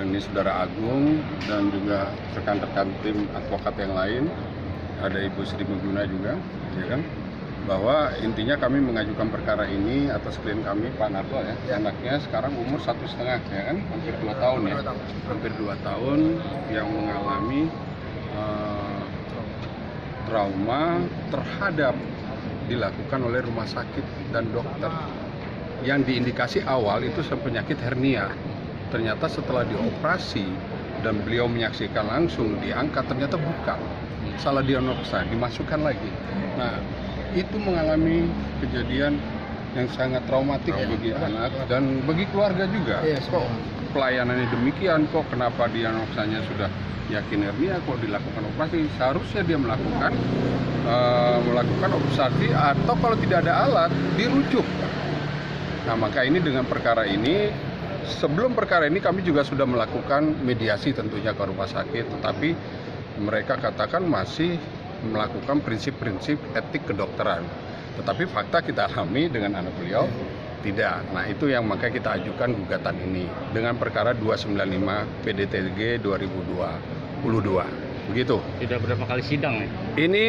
ini Saudara Agung dan juga rekan-rekan tim advokat yang lain, ada Ibu Sri Mulyana juga, ya kan? Bahwa intinya kami mengajukan perkara ini atas klien kami Pak Narto ya. Anaknya sekarang umur 1,5 ya kan, hampir 2 tahun ya, hampir 2 tahun yang mengalami trauma terhadap dilakukan oleh rumah sakit dan dokter yang diindikasi awal itu penyakit hernia. Ternyata setelah dioperasi dan beliau menyaksikan langsung diangkat, ternyata bukan, salah diagnosa, dimasukkan lagi. Nah, itu mengalami kejadian yang sangat traumatik bagi anak dan bagi keluarga juga. Kok pelayanannya demikian, kok kenapa diagnosanya sudah yakin hernia, kok dilakukan operasi? Seharusnya dia melakukan operasi atau kalau tidak ada alat dirujuk. Nah, maka ini dengan perkara ini, sebelum perkara ini kami juga sudah melakukan mediasi tentunya ke rumah sakit, tetapi mereka katakan masih melakukan prinsip-prinsip etik kedokteran. Tetapi fakta kita alami dengan anak beliau tidak. Nah, itu yang maka kita ajukan gugatan ini dengan perkara 295 PDTG 2022. Begitu. Sudah berapa kali sidang nih? Ini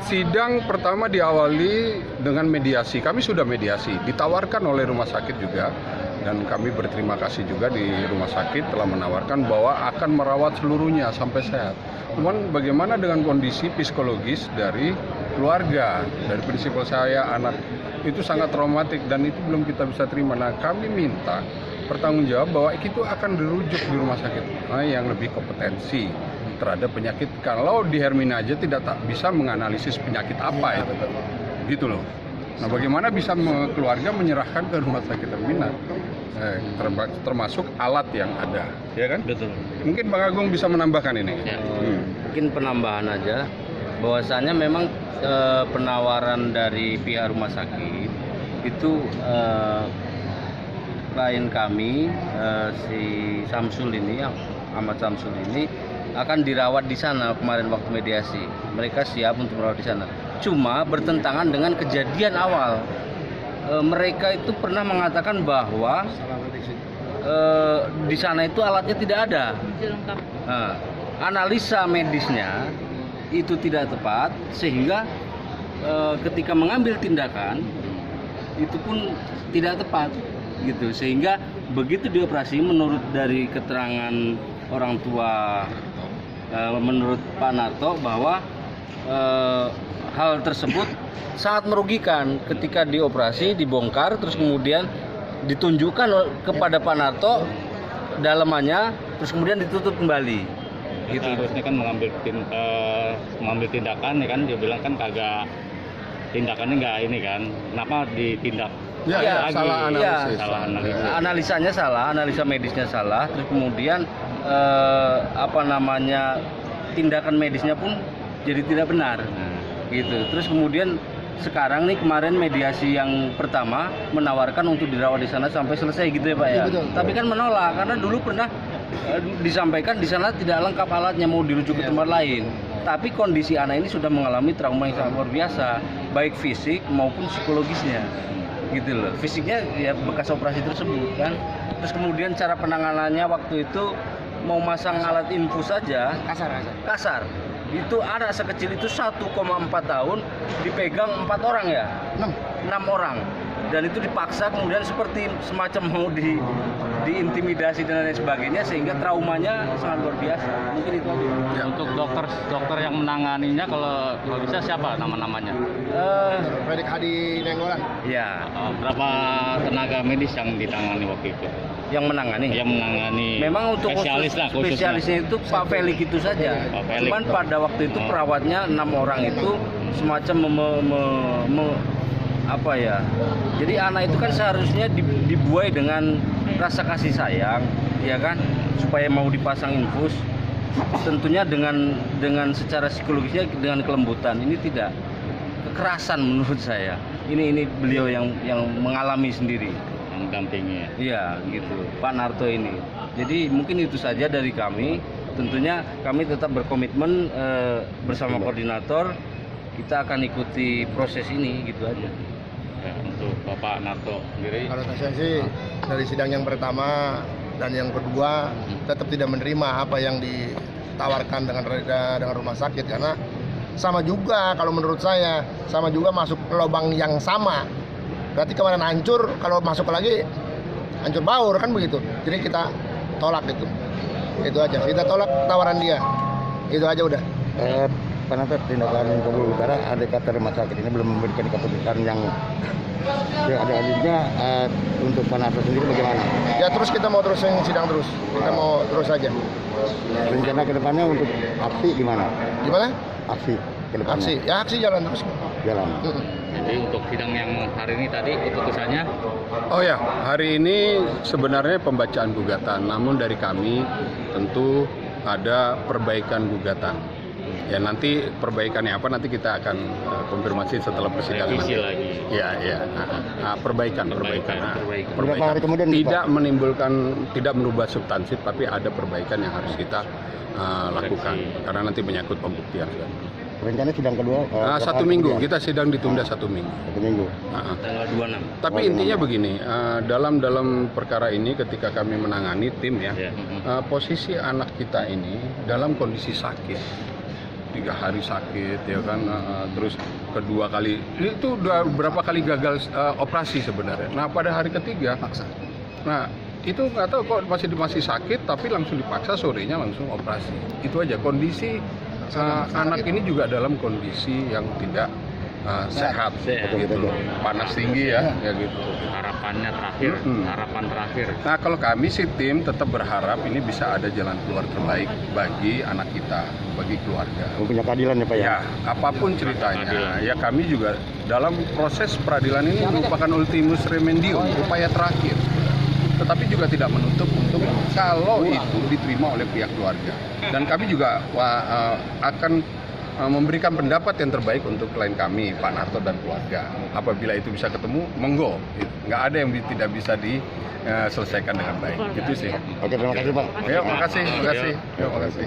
sidang pertama diawali dengan mediasi. Kami sudah mediasi, ditawarkan oleh rumah sakit juga. Dan kami berterima kasih juga di rumah sakit telah menawarkan bahwa akan merawat seluruhnya sampai sehat. Cuman bagaimana dengan kondisi psikologis dari keluarga, dari prinsipal saya, anak itu sangat traumatik dan itu belum kita bisa terima. Nah, kami minta pertanggungjawab bahwa itu akan dirujuk di rumah sakit yang lebih kompetensi terhadap penyakit. Kalau di Hermina aja tidak bisa menganalisis penyakit apa itu, gitu loh. Nah, bagaimana bisa keluarga menyerahkan ke rumah sakit Hermina, termasuk alat yang ada, ya kan? Betul. Mungkin Bang Agung bisa menambahkan ini. Ya. Mungkin penambahan aja, bahwasannya memang penawaran dari pihak rumah sakit itu klien kami si Samsul ini, Ahmad Samsul ini akan dirawat di sana kemarin waktu mediasi. Mereka siap untuk merawat di sana. Cuma bertentangan dengan kejadian awal. Mereka itu pernah mengatakan bahwa di sana itu alatnya tidak ada. Nah, analisa medisnya itu tidak tepat sehingga ketika mengambil tindakan itu pun tidak tepat gitu, sehingga begitu dioperasi menurut dari keterangan orang tua menurut Pak Narto bahwa hal tersebut sangat merugikan ketika dioperasi, dibongkar, terus kemudian ditunjukkan kepada Pak Narto dalamannya, terus kemudian ditutup kembali. Gitu. Harusnya kan mengambil tindakan, ya kan, dia bilang kan kagak, tindakannya nggak ini kan, kenapa ditindak? Ya, salah analisis. Salah analisis. Analisanya salah, analisa medisnya salah, terus kemudian tindakan medisnya pun jadi tidak benar. Gitu. Terus kemudian sekarang nih kemarin mediasi yang pertama menawarkan untuk dirawat di sana sampai selesai gitu ya Pak ya. Betul. Tapi kan menolak karena dulu pernah disampaikan di sana tidak lengkap alatnya, mau dirujuk ke tempat lain. Tapi kondisi anak ini sudah mengalami trauma yang sangat luar biasa, baik fisik maupun psikologisnya. Gitu loh. Fisiknya ya bekas operasi tersebut kan. Terus kemudian cara penanganannya waktu itu mau masang alat infus saja kasar. Itu anak sekecil itu 1,4 tahun dipegang 4 orang ya, 6 orang, dan itu dipaksa kemudian seperti semacam mau diintimidasi dan lain sebagainya sehingga traumanya sangat luar biasa. Mungkin itu aja. Ya. Untuk dokter yang menanganinya kalau bisa siapa namanya? Medik Hadi Nenggolan. Ya. Berapa tenaga medis yang ditangani waktu itu? Yang menangani. Memang untuk spesialisnya itu Pak Felix itu saja. Cuman pada waktu itu perawatnya 6 orang itu semacam jadi anak itu kan seharusnya dibuai dengan rasa kasih sayang, ya kan, supaya mau dipasang infus. Tentunya dengan secara psikologisnya dengan kelembutan. Ini tidak kekerasan menurut saya. Ini beliau yang mengalami sendiri. Mendampingi. Iya, gitu. Pak Narto ini. Jadi mungkin itu saja dari kami. Tentunya kami tetap berkomitmen bersama koordinator. Kita akan ikuti proses ini, gitu aja. Ya, untuk Bapak Narto sendiri. Kalau saya sih dari sidang yang pertama dan yang kedua tetap tidak menerima apa yang ditawarkan dengan rumah sakit, karena sama juga kalau menurut saya, sama juga masuk ke lubang yang sama. Berarti kemarin hancur, kalau masuk lagi hancur baur kan begitu. Jadi kita tolak itu aja, kita tolak tawaran dia, itu aja udah. Penata tindakan Pembuluh Utara, ada kata rumah sakit ini belum memberikan keputusan yang ada adanya untuk Panata sendiri bagaimana? Ya terus kita mau terus sidang terus, kita mau terus aja. Rencana kedepannya untuk aksi gimana? Gimana? Aksi kedepannya? Aksi jalan terus. Jalan. Jadi untuk sidang yang hari ini tadi keputusannya Oh ya, hari ini sebenarnya pembacaan gugatan, namun dari kami tentu ada perbaikan gugatan. Ya nanti perbaikannya apa nanti kita akan konfirmasi setelah persidangan. revisi lagi. Ya. Perbaikan. Berapa hari kemudian Tidak menimbulkan, tidak merubah substansif, tapi ada perbaikan yang harus kita lakukan karena nanti menyangkut pembuktian. Rencana sidang kedua? 1 minggu, kita sidang ditunda 1 minggu. 1 minggu. Tanggal 26. Tapi intinya begini, dalam perkara ini ketika kami menangani tim ya, posisi anak kita ini dalam kondisi sakit, 3 hari sakit ya kan, terus kedua kali itu udah berapa kali gagal operasi sebenarnya. Nah pada hari ketiga paksa. Nah itu nggak tahu kok masih sakit tapi langsung dipaksa, sorenya langsung operasi. Itu aja kondisi anak ini juga dalam kondisi yang tidak sehat gitu loh. Panas tinggi ya gitu. Harapannya terakhir, harapan terakhir. Nah kalau kami sih tim tetap berharap ini bisa ada jalan keluar terbaik bagi anak kita, bagi keluarga. Punya keadilan ya Pak ya? Ya, apapun ceritanya, ya kami juga dalam proses peradilan ini merupakan ultimus remedium, upaya terakhir. Tetapi juga tidak menutup untuk kalau itu diterima oleh pihak keluarga. Dan kami juga akan memberikan pendapat yang terbaik untuk klien kami, Pak Narto dan keluarga. Apabila itu bisa ketemu, monggo. Nggak ada yang tidak bisa diselesaikan dengan baik. Gitu sih. Oke, terima kasih Pak. Terima kasih.